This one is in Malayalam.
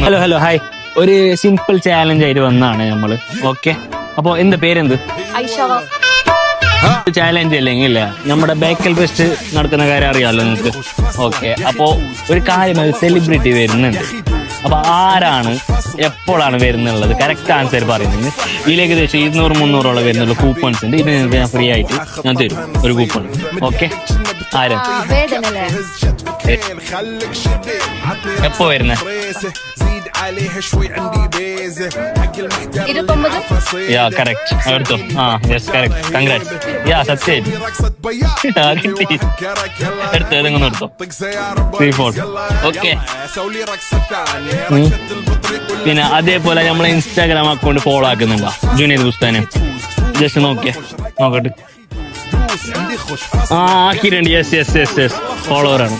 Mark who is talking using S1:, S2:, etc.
S1: Hello hello hi. ഒരു സിമ്പിൾ ചാലഞ്ച് ആയിട്ട് വന്നാണ് നമ്മള്. ഓക്കെ, അപ്പൊ എന്ത് പേരെന്ത്? ചാലഞ്ച് അല്ലെങ്കിൽ നമ്മുടെ ബേക്കൽ ഫെസ്റ്റ് നടക്കുന്ന കാര്യം അറിയാമല്ലോ നിങ്ങൾക്ക്. ഓക്കെ, അപ്പോ ഒരു കാര്യം, സെലിബ്രിറ്റി വരുന്നുണ്ട്. അപ്പൊ ആരാണ് എപ്പോഴാണ് വരുന്നുള്ളത് കറക്റ്റ് ആൻസർ പറയുന്നത്. ഇതിലേക്ക് ഏകദേശം 200-300 വരുന്നുള്ള കൂപ്പൺസ് ഉണ്ട്. ഇത് നിങ്ങൾക്ക് ഞാൻ ഫ്രീ ആയിട്ട് ഞാൻ തരും ഒരു കൂപ്പൺ. ഓക്കെ, ആരാ എപ്പോ വരുന്നേ? യാ കറക്റ്റ്, എടുത്തോ. Yes correct, congrats. യാ സത്യം എടുത്തോ, ഏതെങ്കിലും എടുത്തോ. 3-4. ഓക്കെ, പിന്നെ അതേപോലെ നമ്മളെ ഇൻസ്റ്റാഗ്രാം അക്കൗണ്ട് ഫോളോ ആക്കുന്നുണ്ടോ? ജുനൈദ് ബുസ്താനെ ജസ്റ്റ് നോക്കട്ടെ. ആക്കിയിട്ടുണ്ട്. Yes yes yes yes, ഫോളോവറാണ്.